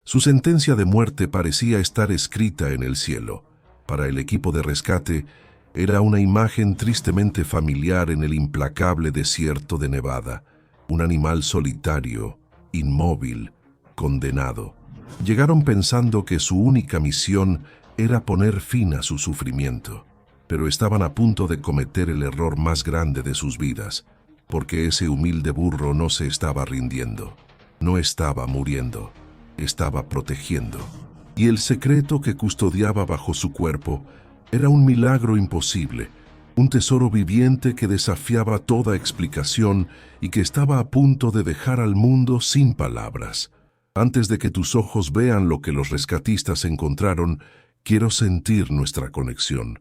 Su sentencia de muerte parecía estar escrita en el cielo. Para el equipo de rescate, era una imagen tristemente familiar en el implacable desierto de Nevada. Un animal solitario, inmóvil, condenado. Llegaron pensando que su única misión era poner fin a su sufrimiento, pero estaban a punto de cometer el error más grande de sus vidas, porque ese humilde burro no se estaba rindiendo, no estaba muriendo, estaba protegiendo. Y el secreto que custodiaba bajo su cuerpo era un milagro imposible, un tesoro viviente que desafiaba toda explicación y que estaba a punto de dejar al mundo sin palabras. Antes de que tus ojos vean lo que los rescatistas encontraron, quiero sentir nuestra conexión.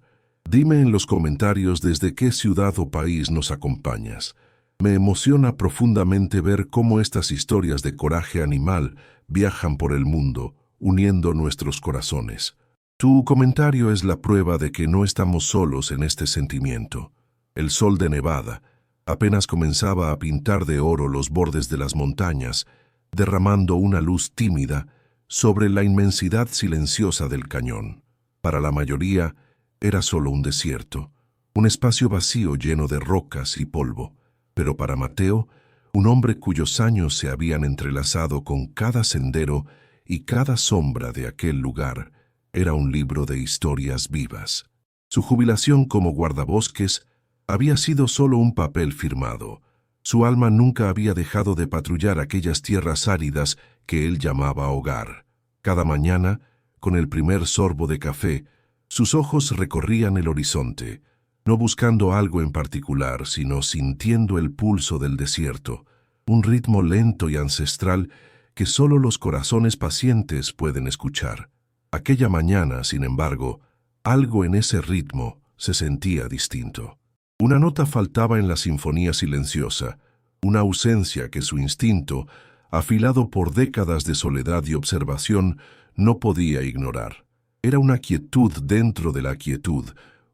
Dime en los comentarios desde qué ciudad o país nos acompañas. Me emociona profundamente ver cómo estas historias de coraje animal viajan por el mundo, uniendo nuestros corazones. Tu comentario es la prueba de que no estamos solos en este sentimiento. El sol de Nevada apenas comenzaba a pintar de oro los bordes de las montañas, derramando una luz tímida sobre la inmensidad silenciosa del cañón. Para la mayoría, era solo un desierto, un espacio vacío lleno de rocas y polvo. Pero para Mateo, un hombre cuyos años se habían entrelazado con cada sendero y cada sombra de aquel lugar, era un libro de historias vivas. Su jubilación como guardabosques había sido solo un papel firmado. Su alma nunca había dejado de patrullar aquellas tierras áridas que él llamaba hogar. Cada mañana, con el primer sorbo de café, sus ojos recorrían el horizonte, no buscando algo en particular, sino sintiendo el pulso del desierto, un ritmo lento y ancestral que solo los corazones pacientes pueden escuchar. Aquella mañana, sin embargo, algo en ese ritmo se sentía distinto. Una nota faltaba en la sinfonía silenciosa, una ausencia que su instinto, afilado por décadas de soledad y observación, no podía ignorar. Era una quietud dentro de la quietud,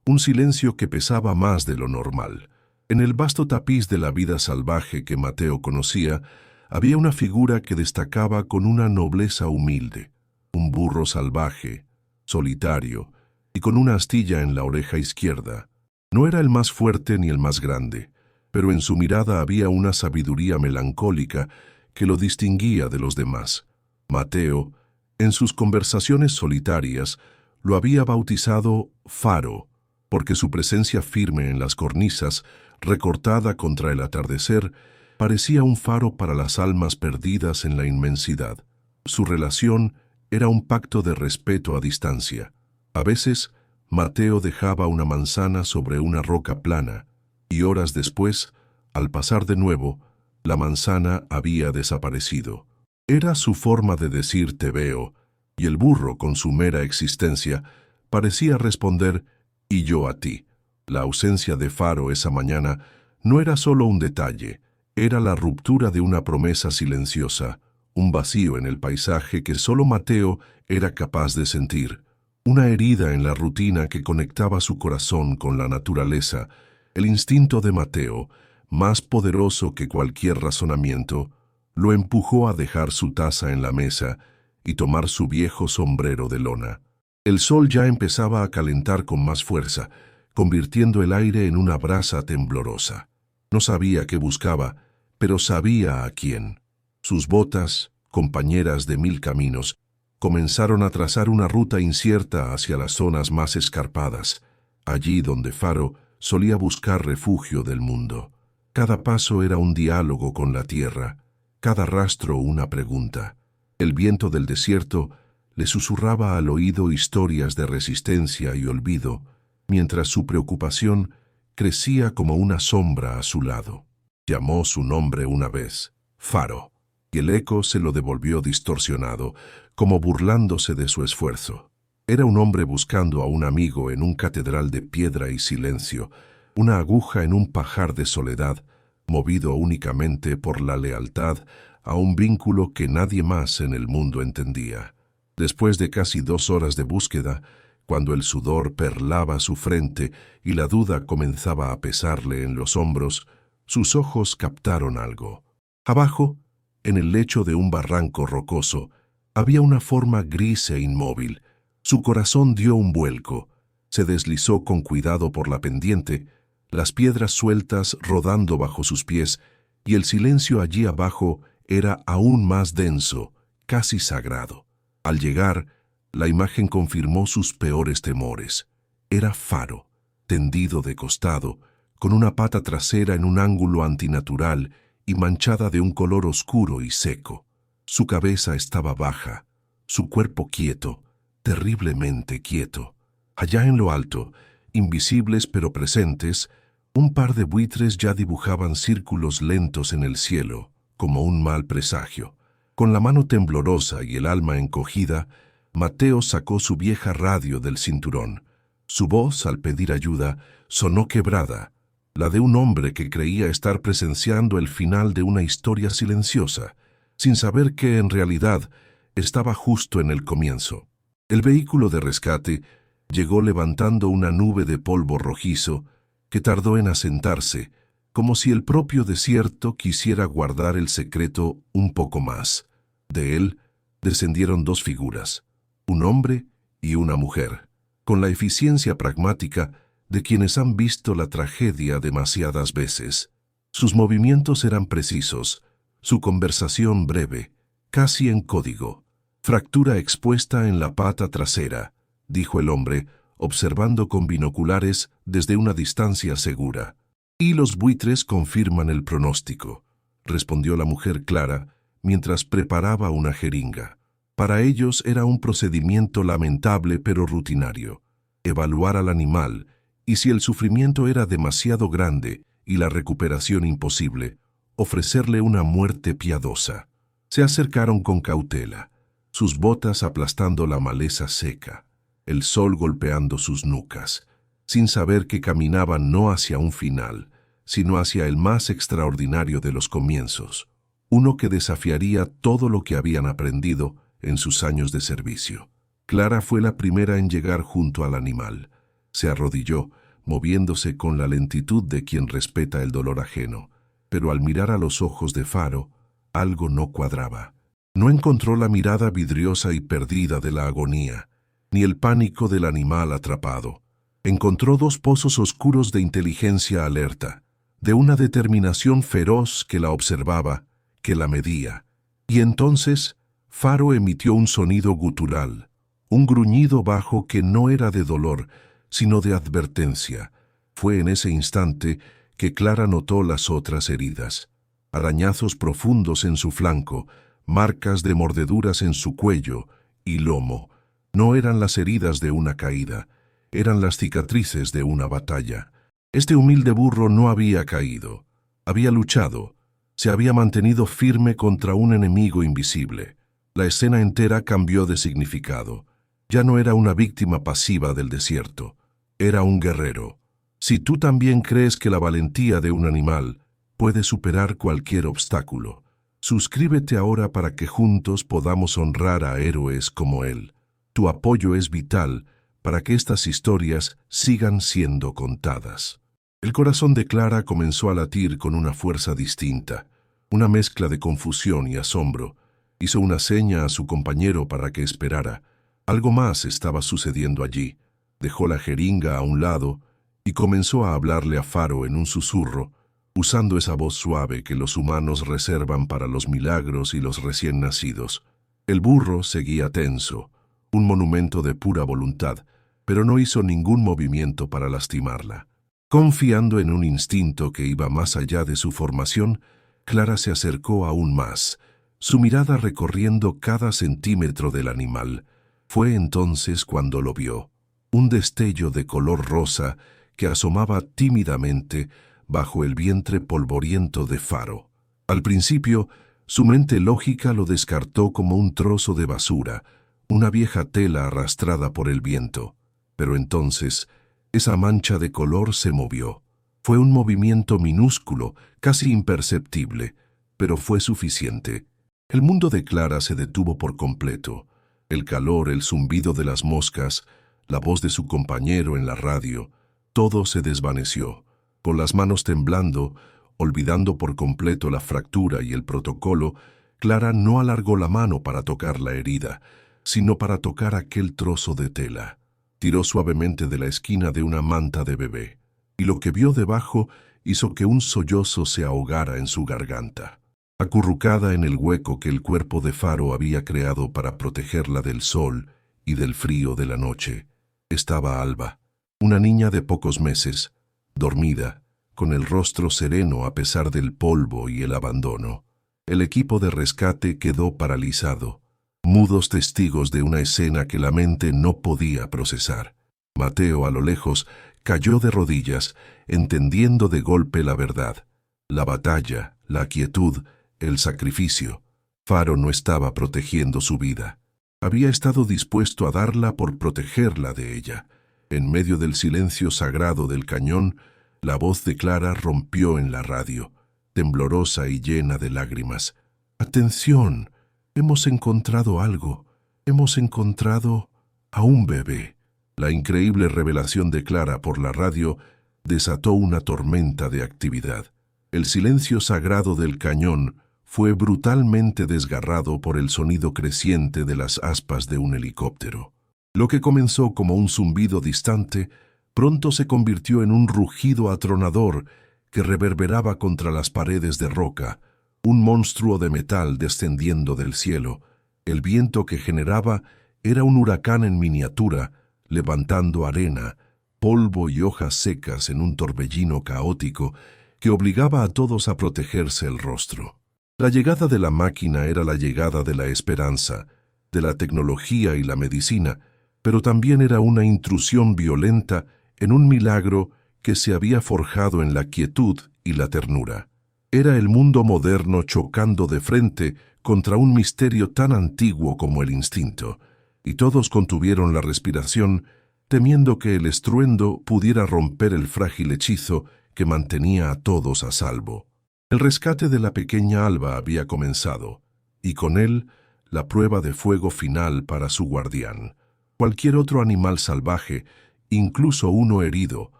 un silencio que pesaba más de lo normal. En el vasto tapiz de la vida salvaje que Mateo conocía, había una figura que destacaba con una nobleza humilde. Un burro salvaje, solitario, y con una astilla en la oreja izquierda. No era el más fuerte ni el más grande, pero en su mirada había una sabiduría melancólica que lo distinguía de los demás. Mateo, en sus conversaciones solitarias, lo había bautizado Faro, porque su presencia firme en las cornisas, recortada contra el atardecer, parecía un faro para las almas perdidas en la inmensidad. Su relación era un pacto de respeto a distancia. A veces, Mateo dejaba una manzana sobre una roca plana, y horas después, al pasar de nuevo, la manzana había desaparecido. Era su forma de decir «te veo», y el burro, con su mera existencia, parecía responder «y yo a ti». La ausencia de Faro esa mañana no era solo un detalle, era la ruptura de una promesa silenciosa, un vacío en el paisaje que solo Mateo era capaz de sentir, una herida en la rutina que conectaba su corazón con la naturaleza. El instinto de Mateo, más poderoso que cualquier razonamiento, lo empujó a dejar su taza en la mesa y tomar su viejo sombrero de lona. El sol ya empezaba a calentar con más fuerza, convirtiendo el aire en una brasa temblorosa. No sabía qué buscaba, pero sabía a quién. Sus botas, compañeras de 1000 caminos, comenzaron a trazar una ruta incierta hacia las zonas más escarpadas, allí donde Faro solía buscar refugio del mundo. Cada paso era un diálogo con la tierra, cada rastro una pregunta. El viento del desierto le susurraba al oído historias de resistencia y olvido, mientras su preocupación crecía como una sombra a su lado. Llamó su nombre una vez, Faro, y el eco se lo devolvió distorsionado, como burlándose de su esfuerzo. Era un hombre buscando a un amigo en un catedral de piedra y silencio, una aguja en un pajar de soledad, movido únicamente por la lealtad a un vínculo que nadie más en el mundo entendía. Después de casi 2 horas de búsqueda, cuando el sudor perlaba su frente y la duda comenzaba a pesarle en los hombros, sus ojos captaron algo. Abajo, en el lecho de un barranco rocoso, Había una forma gris e inmóvil. Su corazón dio un vuelco. Se deslizó con cuidado por la pendiente, las piedras sueltas rodando bajo sus pies, y el silencio allí abajo era aún más denso, casi sagrado. Al llegar, la imagen confirmó sus peores temores. Era Faro, tendido de costado, con una pata trasera en un ángulo antinatural y manchada de un color oscuro y seco. Su cabeza estaba baja, su cuerpo quieto, terriblemente quieto. Allá en lo alto, invisibles pero presentes, un par de buitres ya dibujaban círculos lentos en el cielo, como un mal presagio. Con la mano temblorosa y el alma encogida, Mateo sacó su vieja radio del cinturón. Su voz, al pedir ayuda, sonó quebrada, la de un hombre que creía estar presenciando el final de una historia silenciosa, sin saber que, en realidad, estaba justo en el comienzo. El vehículo de rescate llegó levantando una nube de polvo rojizo que tardó en asentarse, como si el propio desierto quisiera guardar el secreto un poco más. De él descendieron dos figuras, un hombre y una mujer, con la eficiencia pragmática de quienes han visto la tragedia demasiadas veces. Sus movimientos eran precisos, su conversación breve, casi en código. «Fractura expuesta en la pata trasera», dijo el hombre, observando con binoculares desde una distancia segura. «Y los buitres confirman el pronóstico», respondió la mujer Clara, mientras preparaba una jeringa. Para ellos era un procedimiento lamentable pero rutinario. Evaluar al animal, y si el sufrimiento era demasiado grande y la recuperación imposible, ofrecerle una muerte piadosa. Se acercaron con cautela, sus botas aplastando la maleza seca, el sol golpeando sus nucas, sin saber que caminaban no hacia un final, sino hacia el más extraordinario de los comienzos, uno que desafiaría todo lo que habían aprendido en sus años de servicio. Clara fue la primera en llegar junto al animal. Se arrodilló, moviéndose con la lentitud de quien respeta el dolor ajeno, pero al mirar a los ojos de Faro, algo no cuadraba. No encontró la mirada vidriosa y perdida de la agonía, ni el pánico del animal atrapado. Encontró dos pozos oscuros de inteligencia alerta, de una determinación feroz que la observaba, que la medía. Y entonces Faro emitió un sonido gutural, un gruñido bajo que no era de dolor, sino de advertencia. Fue en ese instante que Clara notó las otras heridas, arañazos profundos en su flanco, marcas de mordeduras en su cuello y lomo. No eran las heridas de una caída, eran las cicatrices de una batalla. Este humilde burro no había caído, había luchado, se había mantenido firme contra un enemigo invisible. La escena entera cambió de significado. Ya no era una víctima pasiva del desierto, era un guerrero. Si tú también crees que la valentía de un animal puede superar cualquier obstáculo, suscríbete ahora para que juntos podamos honrar a héroes como él. Tu apoyo es vital para que estas historias sigan siendo contadas. El corazón de Clara comenzó a latir con una fuerza distinta, una mezcla de confusión y asombro. Hizo una seña a su compañero para que esperara. Algo más estaba sucediendo allí. Dejó la jeringa a un lado y comenzó a hablarle a Faro en un susurro, usando esa voz suave que los humanos reservan para los milagros y los recién nacidos. El burro seguía tenso, un monumento de pura voluntad, pero no hizo ningún movimiento para lastimarla. Confiando en un instinto que iba más allá de su formación, Clara se acercó aún más, su mirada recorriendo cada centímetro del animal. Fue entonces cuando lo vio, un destello de color rosa que asomaba tímidamente bajo el vientre polvoriento de Faro. Al principio, su mente lógica lo descartó como un trozo de basura, una vieja tela arrastrada por el viento. Pero entonces, esa mancha de color se movió. Fue un movimiento minúsculo, casi imperceptible, pero fue suficiente. El mundo de Clara se detuvo por completo. El calor, el zumbido de las moscas, la voz de su compañero en la radio, todo se desvaneció. Con las manos temblando, olvidando por completo la fractura y el protocolo, Clara no alargó la mano para tocar la herida, sino para tocar aquel trozo de tela. Tiró suavemente de la esquina de una manta de bebé, y lo que vio debajo hizo que un sollozo se ahogara en su garganta. Acurrucada en el hueco que el cuerpo de Faro había creado para protegerla del sol y del frío de la noche, estaba Alba, una niña de pocos meses, dormida, con el rostro sereno a pesar del polvo y el abandono. El equipo de rescate quedó paralizado, mudos testigos de una escena que la mente no podía procesar. Mateo, a lo lejos, cayó de rodillas, entendiendo de golpe la verdad. La batalla, la quietud, el sacrificio. Faro no estaba protegiendo su vida. Había estado dispuesto a darla por protegerla de ella. En medio del silencio sagrado del cañón, la voz de Clara rompió en la radio, temblorosa y llena de lágrimas. «¡Atención! Hemos encontrado algo. Hemos encontrado a un bebé». La increíble revelación de Clara por la radio desató una tormenta de actividad. El silencio sagrado del cañón fue brutalmente desgarrado por el sonido creciente de las aspas de un helicóptero. Lo que comenzó como un zumbido distante, pronto se convirtió en un rugido atronador que reverberaba contra las paredes de roca, un monstruo de metal descendiendo del cielo. El viento que generaba era un huracán en miniatura, levantando arena, polvo y hojas secas en un torbellino caótico que obligaba a todos a protegerse el rostro. La llegada de la máquina era la llegada de la esperanza, de la tecnología y la medicina, pero también era una intrusión violenta en un milagro que se había forjado en la quietud y la ternura. Era el mundo moderno chocando de frente contra un misterio tan antiguo como el instinto, y todos contuvieron la respiración, temiendo que el estruendo pudiera romper el frágil hechizo que mantenía a todos a salvo. El rescate de la pequeña Alba había comenzado, y con él la prueba de fuego final para su guardián. Cualquier otro animal salvaje, incluso uno herido,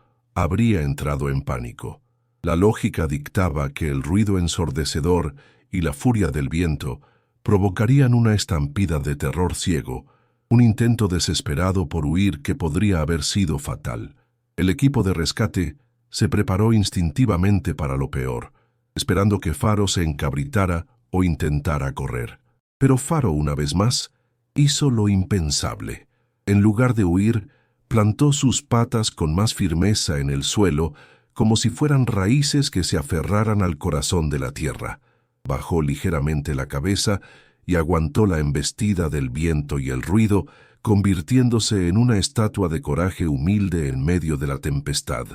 habría entrado en pánico. La lógica dictaba que el ruido ensordecedor y la furia del viento provocarían una estampida de terror ciego, un intento desesperado por huir que podría haber sido fatal. El equipo de rescate se preparó instintivamente para lo peor, esperando que Faro se encabritara o intentara correr. Pero Faro, una vez más, hizo lo impensable. En lugar de huir, plantó sus patas con más firmeza en el suelo, como si fueran raíces que se aferraran al corazón de la tierra. Bajó ligeramente la cabeza y aguantó la embestida del viento y el ruido, convirtiéndose en una estatua de coraje humilde en medio de la tempestad.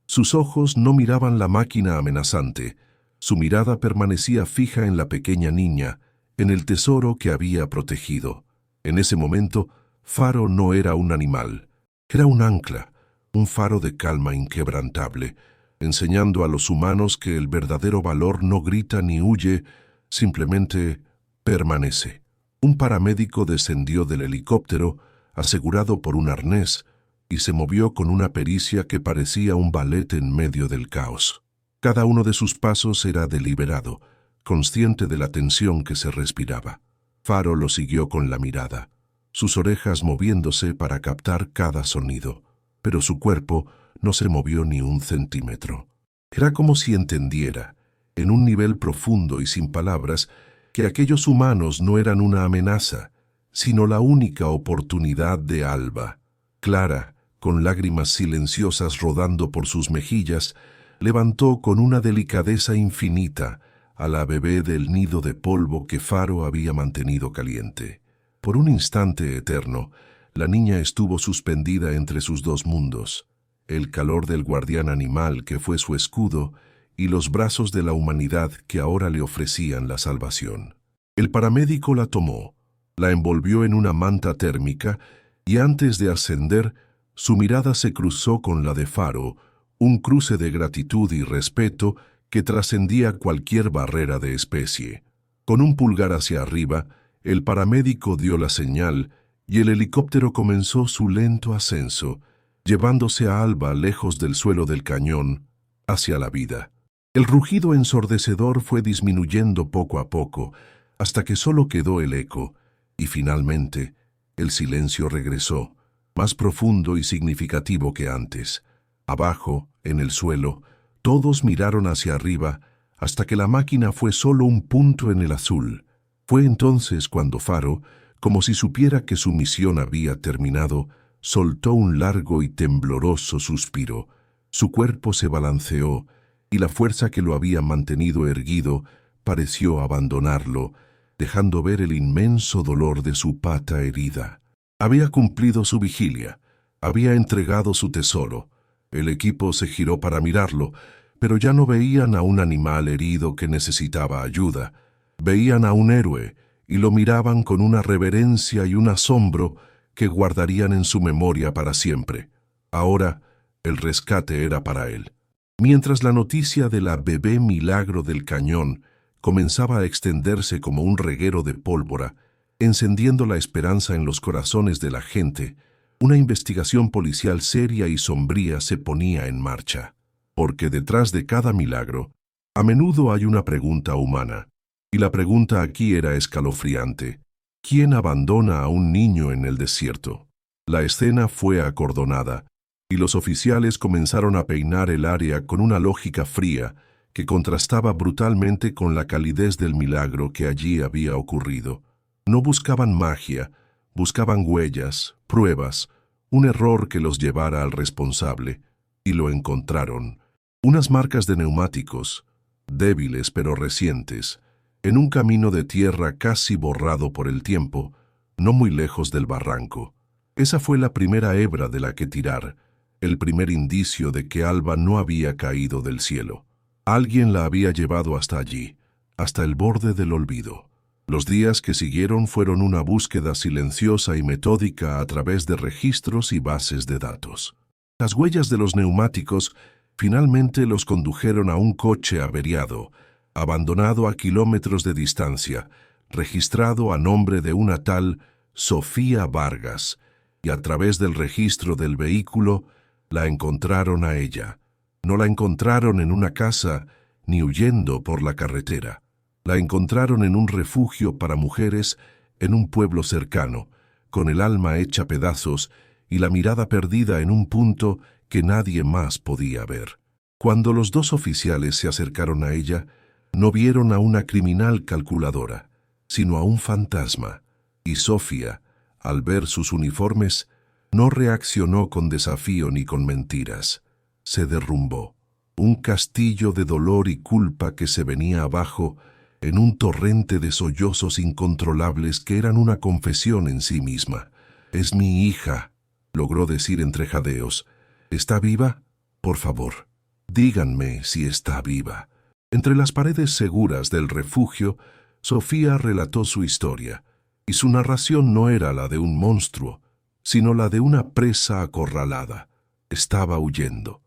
Sus ojos no miraban la máquina amenazante. Su mirada permanecía fija en la pequeña niña, en el tesoro que había protegido. En ese momento, Faro no era un animal, era un ancla, un faro de calma inquebrantable, enseñando a los humanos que el verdadero valor no grita ni huye, simplemente permanece. Un paramédico descendió del helicóptero, asegurado por un arnés, y se movió con una pericia que parecía un ballet en medio del caos. Cada uno de sus pasos era deliberado, consciente de la tensión que se respiraba. Faro lo siguió con la mirada, sus orejas moviéndose para captar cada sonido, pero su cuerpo no se movió ni un centímetro. Era como si entendiera, en un nivel profundo y sin palabras, que aquellos humanos no eran una amenaza, sino la única oportunidad de Alba. Clara, con lágrimas silenciosas rodando por sus mejillas, levantó con una delicadeza infinita a la bebé del nido de polvo que Faro había mantenido caliente. Por un instante eterno, la niña estuvo suspendida entre sus dos mundos, el calor del guardián animal que fue su escudo y los brazos de la humanidad que ahora le ofrecían la salvación. El paramédico la tomó, la envolvió en una manta térmica y antes de ascender, su mirada se cruzó con la de Faro, un cruce de gratitud y respeto que trascendía cualquier barrera de especie. Con un pulgar hacia arriba, el paramédico dio la señal y el helicóptero comenzó su lento ascenso, llevándose a Alba lejos del suelo del cañón, hacia la vida. El rugido ensordecedor fue disminuyendo poco a poco, hasta que solo quedó el eco, y finalmente el silencio regresó, más profundo y significativo que antes. Abajo, en el suelo, todos miraron hacia arriba hasta que la máquina fue solo un punto en el azul. Fue entonces cuando Faro, como si supiera que su misión había terminado, soltó un largo y tembloroso suspiro. Su cuerpo se balanceó, y la fuerza que lo había mantenido erguido pareció abandonarlo, dejando ver el inmenso dolor de su pata herida. Había cumplido su vigilia, había entregado su tesoro. El equipo se giró para mirarlo, pero ya no veían a un animal herido que necesitaba ayuda. Veían a un héroe, y lo miraban con una reverencia y un asombro que guardarían en su memoria para siempre. Ahora, el rescate era para él. Mientras la noticia de la bebé Milagro del Cañón comenzaba a extenderse como un reguero de pólvora, encendiendo la esperanza en los corazones de la gente, una investigación policial seria y sombría se ponía en marcha. Porque detrás de cada milagro, a menudo hay una pregunta humana, y la pregunta aquí era escalofriante. ¿Quién abandona a un niño en el desierto? La escena fue acordonada, y los oficiales comenzaron a peinar el área con una lógica fría que contrastaba brutalmente con la calidez del milagro que allí había ocurrido. No buscaban magia, buscaban huellas, pruebas, un error que los llevara al responsable, y lo encontraron. Unas marcas de neumáticos, débiles pero recientes, en un camino de tierra casi borrado por el tiempo, no muy lejos del barranco. Esa fue la primera hebra de la que tirar, el primer indicio de que Alba no había caído del cielo. Alguien la había llevado hasta allí, hasta el borde del olvido. Los días que siguieron fueron una búsqueda silenciosa y metódica a través de registros y bases de datos. Las huellas de los neumáticos finalmente los condujeron a un coche averiado, abandonado a kilómetros de distancia, registrado a nombre de una tal Sofía Vargas, y a través del registro del vehículo la encontraron a ella. No la encontraron en una casa ni huyendo por la carretera. La encontraron en un refugio para mujeres en un pueblo cercano, con el alma hecha pedazos y la mirada perdida en un punto que nadie más podía ver. Cuando los dos oficiales se acercaron a ella, no vieron a una criminal calculadora, sino a un fantasma, y Sofía, al ver sus uniformes, no reaccionó con desafío ni con mentiras. Se derrumbó, un castillo de dolor y culpa que se venía abajo en un torrente de sollozos incontrolables que eran una confesión en sí misma. «Es mi hija», logró decir entre jadeos. «¿Está viva? Por favor, díganme si está viva». Entre las paredes seguras del refugio, Sofía relató su historia, y su narración no era la de un monstruo, sino la de una presa acorralada. Estaba huyendo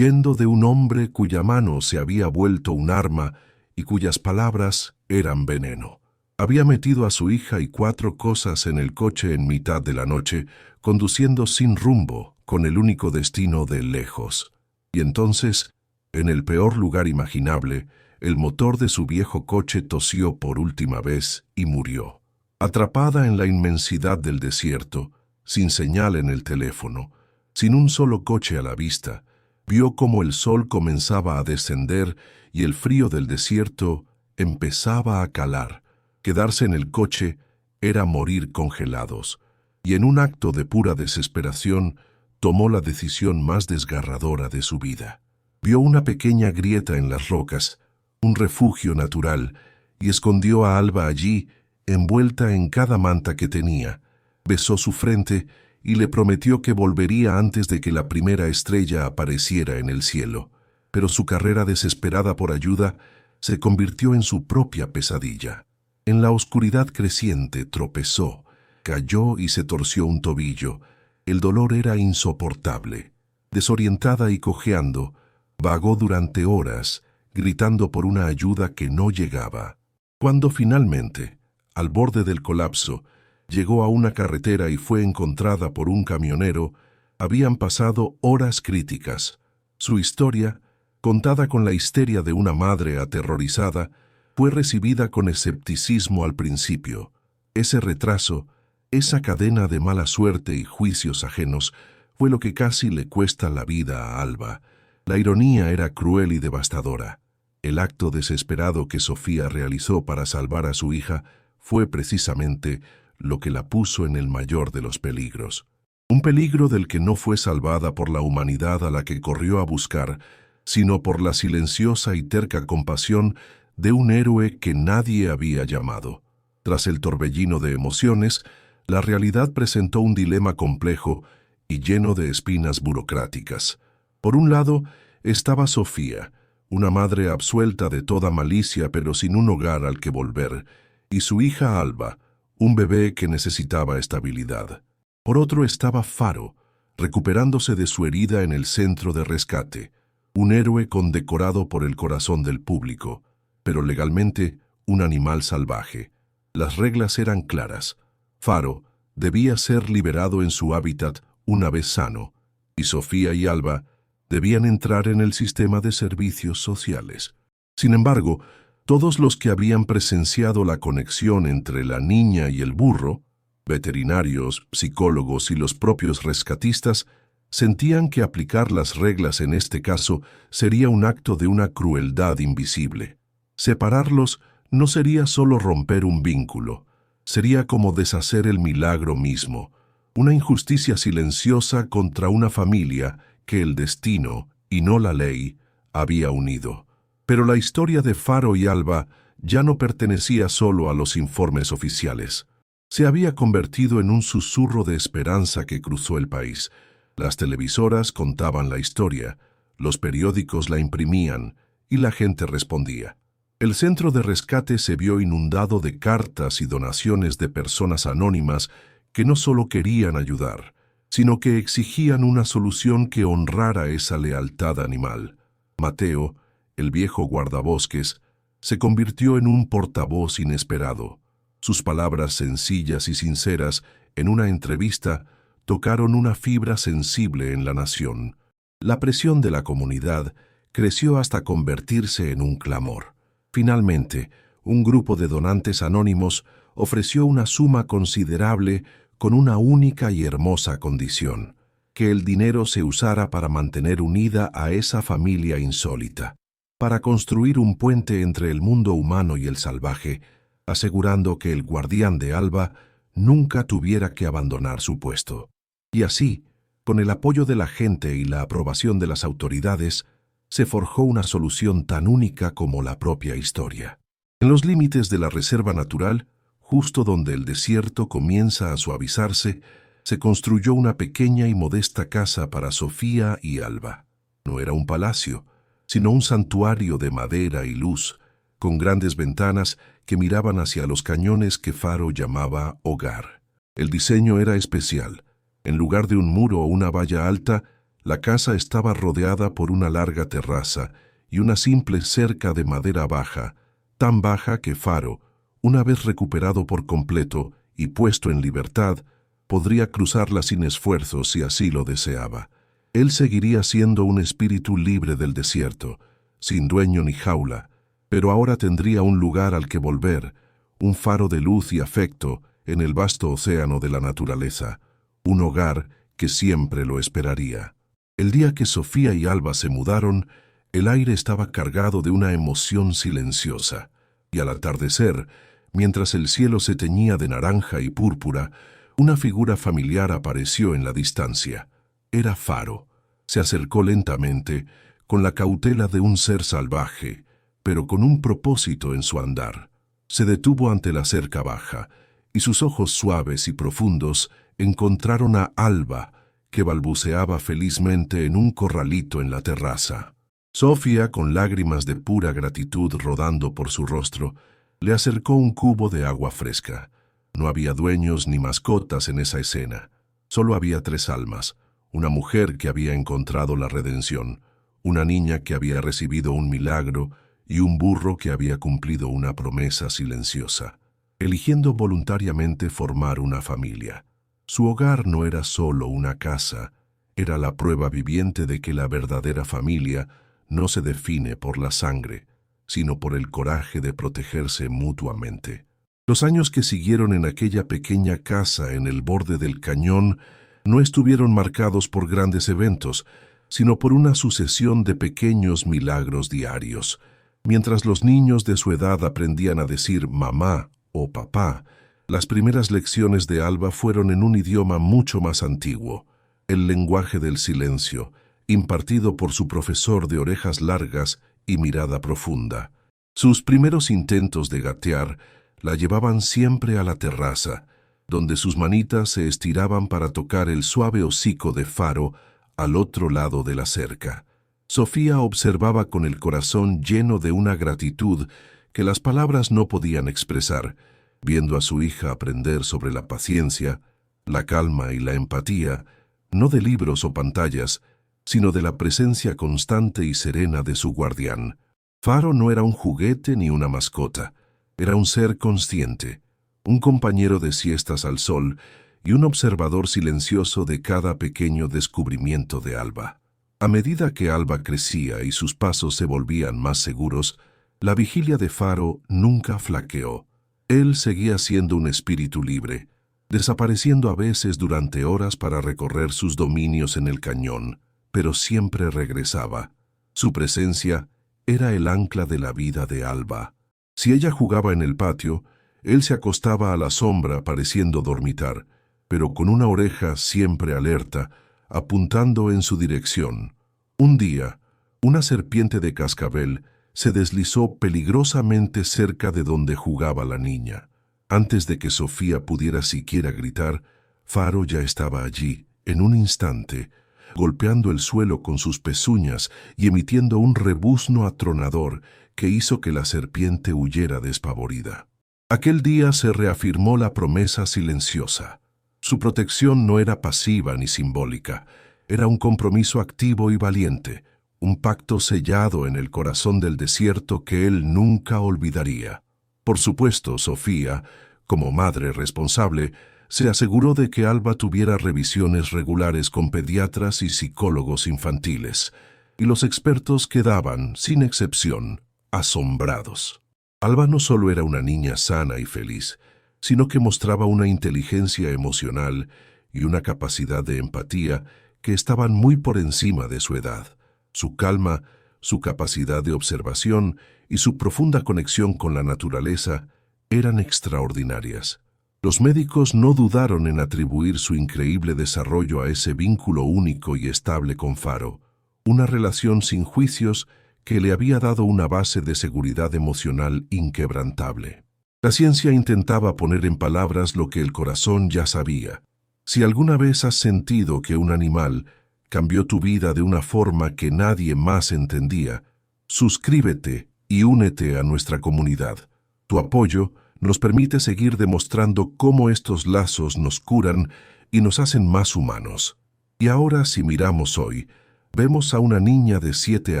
de un hombre cuya mano se había vuelto un arma y cuyas palabras eran veneno. Había metido a su hija y 4 cosas en el coche en mitad de la noche, conduciendo sin rumbo, con el único destino de lejos. Y entonces, en el peor lugar imaginable, el motor de su viejo coche tosió por última vez y murió. Atrapada en la inmensidad del desierto, sin señal en el teléfono, sin un solo coche a la vista, vio cómo el sol comenzaba a descender y el frío del desierto empezaba a calar. Quedarse en el coche era morir congelados, y en un acto de pura desesperación tomó la decisión más desgarradora de su vida. Vio una pequeña grieta en las rocas, un refugio natural, y escondió a Alba allí, envuelta en cada manta que tenía. Besó su frente y le prometió que volvería antes de que la primera estrella apareciera en el cielo. Pero su carrera desesperada por ayuda se convirtió en su propia pesadilla. En la oscuridad creciente tropezó, cayó y se torció un tobillo. El dolor era insoportable. Desorientada y cojeando, vagó durante horas, gritando por una ayuda que no llegaba. Cuando finalmente, al borde del colapso, llegó a una carretera y fue encontrada por un camionero, habían pasado horas críticas. Su historia, contada con la histeria de una madre aterrorizada, fue recibida con escepticismo al principio. Ese retraso, esa cadena de mala suerte y juicios ajenos, fue lo que casi le cuesta la vida a Alba. La ironía era cruel y devastadora. El acto desesperado que Sofía realizó para salvar a su hija fue precisamente lo que la puso en el mayor de los peligros. Un peligro del que no fue salvada por la humanidad a la que corrió a buscar, sino por la silenciosa y terca compasión de un héroe que nadie había llamado. Tras el torbellino de emociones, la realidad presentó un dilema complejo y lleno de espinas burocráticas. Por un lado, estaba Sofía, una madre absuelta de toda malicia pero sin un hogar al que volver, y su hija Alba, un bebé que necesitaba estabilidad. Por otro estaba Faro, recuperándose de su herida en el centro de rescate, un héroe condecorado por el corazón del público, pero legalmente un animal salvaje. Las reglas eran claras. Faro debía ser liberado en su hábitat una vez sano, y Sofía y Alba debían entrar en el sistema de servicios sociales. Sin embargo, todos los que habían presenciado la conexión entre la niña y el burro, veterinarios, psicólogos y los propios rescatistas, sentían que aplicar las reglas en este caso sería un acto de una crueldad invisible. Separarlos no sería solo romper un vínculo, sería como deshacer el milagro mismo, una injusticia silenciosa contra una familia que el destino, y no la ley, había unido. Pero la historia de Faro y Alba ya no pertenecía solo a los informes oficiales. Se había convertido en un susurro de esperanza que cruzó el país. Las televisoras contaban la historia, los periódicos la imprimían y la gente respondía. El centro de rescate se vio inundado de cartas y donaciones de personas anónimas que no solo querían ayudar, sino que exigían una solución que honrara esa lealtad animal. Mateo, el viejo guardabosques, se convirtió en un portavoz inesperado. Sus palabras sencillas y sinceras en una entrevista tocaron una fibra sensible en la nación. La presión de la comunidad creció hasta convertirse en un clamor. Finalmente, un grupo de donantes anónimos ofreció una suma considerable con una única y hermosa condición: que el dinero se usara para mantener unida a esa familia insólita, para construir un puente entre el mundo humano y el salvaje, asegurando que el guardián de Alba nunca tuviera que abandonar su puesto. Y así, con el apoyo de la gente y la aprobación de las autoridades, se forjó una solución tan única como la propia historia. En los límites de la reserva natural, justo donde el desierto comienza a suavizarse, se construyó una pequeña y modesta casa para Sofía y Alba. No era un palacio, sino un santuario de madera y luz, con grandes ventanas que miraban hacia los cañones que Faro llamaba hogar. El diseño era especial. En lugar de un muro o una valla alta, la casa estaba rodeada por una larga terraza y una simple cerca de madera baja, tan baja que Faro, una vez recuperado por completo y puesto en libertad, podría cruzarla sin esfuerzo si así lo deseaba. Él seguiría siendo un espíritu libre del desierto, sin dueño ni jaula, pero ahora tendría un lugar al que volver, un faro de luz y afecto en el vasto océano de la naturaleza, un hogar que siempre lo esperaría. El día que Sofía y Alba se mudaron, el aire estaba cargado de una emoción silenciosa, y al atardecer, mientras el cielo se teñía de naranja y púrpura, una figura familiar apareció en la distancia. Era Faro. Se acercó lentamente, con la cautela de un ser salvaje, pero con un propósito en su andar. Se detuvo ante la cerca baja, y sus ojos suaves y profundos encontraron a Alba, que balbuceaba felizmente en un corralito en la terraza. Sofía, con lágrimas de pura gratitud rodando por su rostro, le acercó un cubo de agua fresca. No había dueños ni mascotas en esa escena. Solo había 3 almas: una mujer que había encontrado la redención, una niña que había recibido un milagro y un burro que había cumplido una promesa silenciosa, eligiendo voluntariamente formar una familia. Su hogar no era solo una casa, era la prueba viviente de que la verdadera familia no se define por la sangre, sino por el coraje de protegerse mutuamente. Los años que siguieron en aquella pequeña casa en el borde del cañón no estuvieron marcados por grandes eventos, sino por una sucesión de pequeños milagros diarios. Mientras los niños de su edad aprendían a decir mamá o papá, las primeras lecciones de Alba fueron en un idioma mucho más antiguo, el lenguaje del silencio, impartido por su profesor de orejas largas y mirada profunda. Sus primeros intentos de gatear la llevaban siempre a la terraza, donde sus manitas se estiraban para tocar el suave hocico de Faro al otro lado de la cerca. Sofía observaba con el corazón lleno de una gratitud que las palabras no podían expresar, viendo a su hija aprender sobre la paciencia, la calma y la empatía, no de libros o pantallas, sino de la presencia constante y serena de su guardián. Faro no era un juguete ni una mascota, era un ser consciente, un compañero de siestas al sol y un observador silencioso de cada pequeño descubrimiento de Alba. A medida que Alba crecía y sus pasos se volvían más seguros, la vigilia de Faro nunca flaqueó. Él seguía siendo un espíritu libre, desapareciendo a veces durante horas para recorrer sus dominios en el cañón, pero siempre regresaba. Su presencia era el ancla de la vida de Alba. Si ella jugaba en el patio, él se acostaba a la sombra pareciendo dormitar, pero con una oreja siempre alerta, apuntando en su dirección. Un día, una serpiente de cascabel se deslizó peligrosamente cerca de donde jugaba la niña. Antes de que Sofía pudiera siquiera gritar, Faro ya estaba allí, en un instante, golpeando el suelo con sus pezuñas y emitiendo un rebuzno atronador que hizo que la serpiente huyera despavorida. Aquel día se reafirmó la promesa silenciosa. Su protección no era pasiva ni simbólica, era un compromiso activo y valiente, un pacto sellado en el corazón del desierto que él nunca olvidaría. Por supuesto, Sofía, como madre responsable, se aseguró de que Alba tuviera revisiones regulares con pediatras y psicólogos infantiles, y los expertos quedaban, sin excepción, asombrados. Alba no solo era una niña sana y feliz, sino que mostraba una inteligencia emocional y una capacidad de empatía que estaban muy por encima de su edad. Su calma, su capacidad de observación y su profunda conexión con la naturaleza eran extraordinarias. Los médicos no dudaron en atribuir su increíble desarrollo a ese vínculo único y estable con Faro, una relación sin juicios que le había dado una base de seguridad emocional inquebrantable. La ciencia intentaba poner en palabras lo que el corazón ya sabía. Si alguna vez has sentido que un animal cambió tu vida de una forma que nadie más entendía, suscríbete y únete a nuestra comunidad. Tu apoyo nos permite seguir demostrando cómo estos lazos nos curan y nos hacen más humanos. Y ahora, si miramos hoy, vemos a una niña de 7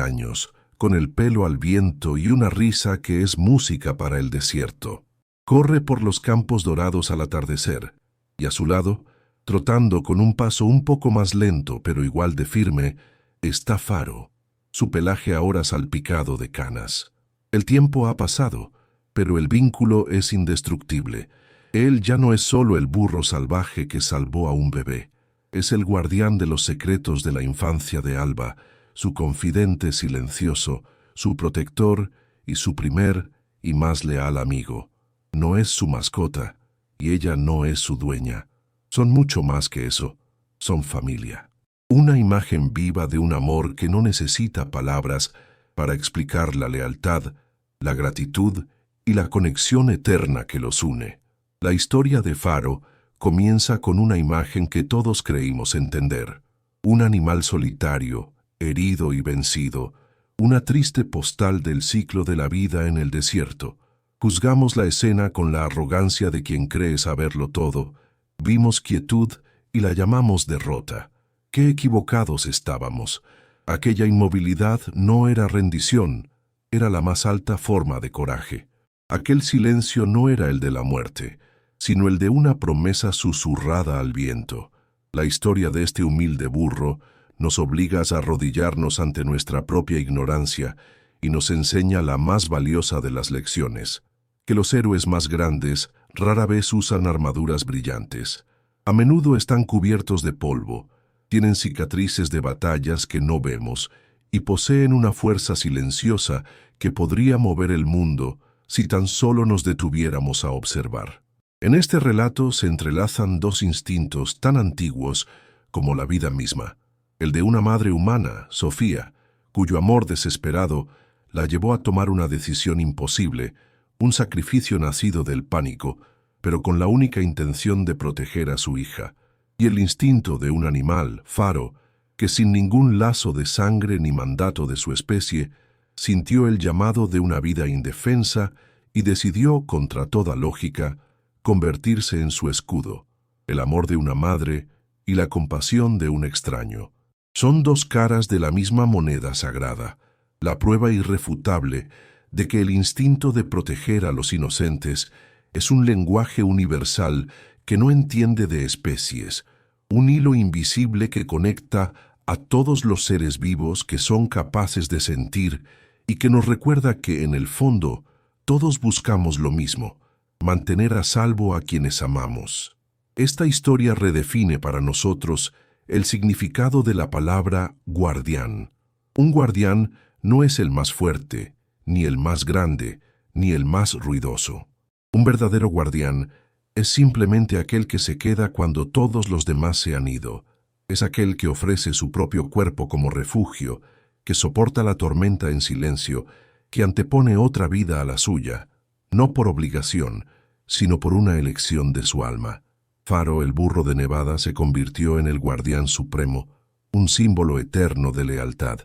años, con el pelo al viento y una risa que es música para el desierto. Corre por los campos dorados al atardecer, y a su lado, trotando con un paso un poco más lento pero igual de firme, está Faro, su pelaje ahora salpicado de canas. El tiempo ha pasado, pero el vínculo es indestructible. Él ya no es solo el burro salvaje que salvó a un bebé. Es el guardián de los secretos de la infancia de Alba, su confidente silencioso, su protector y su primer y más leal amigo. No es su mascota, y ella no es su dueña. Son mucho más que eso. Son familia. Una imagen viva de un amor que no necesita palabras para explicar la lealtad, la gratitud y la conexión eterna que los une. La historia de Faro comienza con una imagen que todos creímos entender. Un animal solitario, herido y vencido, una triste postal del ciclo de la vida en el desierto. Juzgamos la escena con la arrogancia de quien cree saberlo todo, vimos quietud y la llamamos derrota. ¡Qué equivocados estábamos! Aquella inmovilidad no era rendición, era la más alta forma de coraje. Aquel silencio no era el de la muerte, sino el de una promesa susurrada al viento. La historia de este humilde burro nos obliga a arrodillarnos ante nuestra propia ignorancia y nos enseña la más valiosa de las lecciones, que los héroes más grandes rara vez usan armaduras brillantes. A menudo están cubiertos de polvo, tienen cicatrices de batallas que no vemos y poseen una fuerza silenciosa que podría mover el mundo si tan solo nos detuviéramos a observar. En este relato se entrelazan dos instintos tan antiguos como la vida misma, el de una madre humana, Sofía, cuyo amor desesperado la llevó a tomar una decisión imposible, un sacrificio nacido del pánico, pero con la única intención de proteger a su hija, y el instinto de un animal, Faro, que sin ningún lazo de sangre ni mandato de su especie, sintió el llamado de una vida indefensa y decidió, contra toda lógica, convertirse en su escudo, el amor de una madre y la compasión de un extraño. Son dos caras de la misma moneda sagrada, la prueba irrefutable de que el instinto de proteger a los inocentes es un lenguaje universal que no entiende de especies, un hilo invisible que conecta a todos los seres vivos que son capaces de sentir y que nos recuerda que, en el fondo, todos buscamos lo mismo: mantener a salvo a quienes amamos. Esta historia redefine para nosotros el significado de la palabra guardián. Un guardián no es el más fuerte, ni el más grande, ni el más ruidoso. Un verdadero guardián es simplemente aquel que se queda cuando todos los demás se han ido. Es aquel que ofrece su propio cuerpo como refugio, que soporta la tormenta en silencio, que antepone otra vida a la suya, no por obligación, sino por una elección de su alma. Faro, el burro de Nevada, se convirtió en el guardián supremo, un símbolo eterno de lealtad,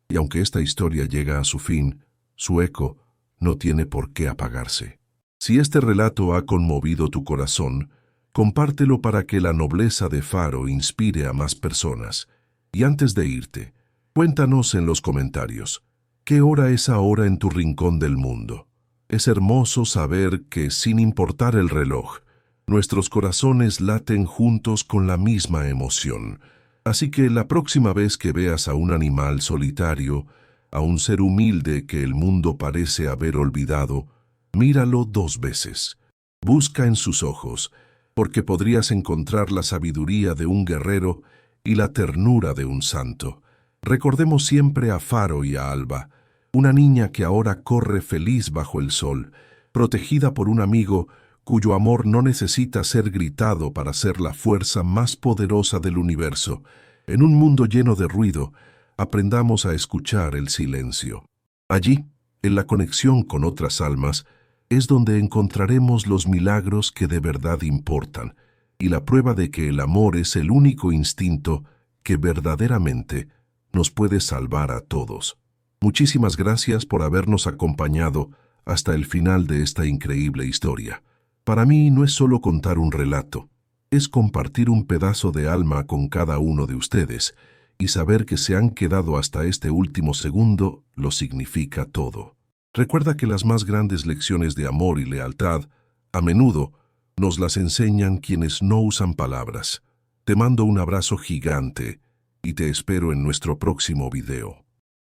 y aunque esta historia llega a su fin, su eco no tiene por qué apagarse. Si este relato ha conmovido tu corazón, compártelo para que la nobleza de Faro inspire a más personas. Y antes de irte, cuéntanos en los comentarios, ¿qué hora es ahora en tu rincón del mundo? Es hermoso saber que, sin importar el reloj, nuestros corazones laten juntos con la misma emoción. Así que la próxima vez que veas a un animal solitario, a un ser humilde que el mundo parece haber olvidado, míralo 2 veces. Busca en sus ojos, porque podrías encontrar la sabiduría de un guerrero y la ternura de un santo. Recordemos siempre a Faro y a Alba, una niña que ahora corre feliz bajo el sol, protegida por un amigo cuyo amor no necesita ser gritado para ser la fuerza más poderosa del universo. En un mundo lleno de ruido, aprendamos a escuchar el silencio. Allí, en la conexión con otras almas, es donde encontraremos los milagros que de verdad importan y la prueba de que el amor es el único instinto que verdaderamente nos puede salvar a todos. Muchísimas gracias por habernos acompañado hasta el final de esta increíble historia. Para mí no es solo contar un relato, es compartir un pedazo de alma con cada uno de ustedes, y saber que se han quedado hasta este último segundo lo significa todo. Recuerda que las más grandes lecciones de amor y lealtad, a menudo, nos las enseñan quienes no usan palabras. Te mando un abrazo gigante y te espero en nuestro próximo video.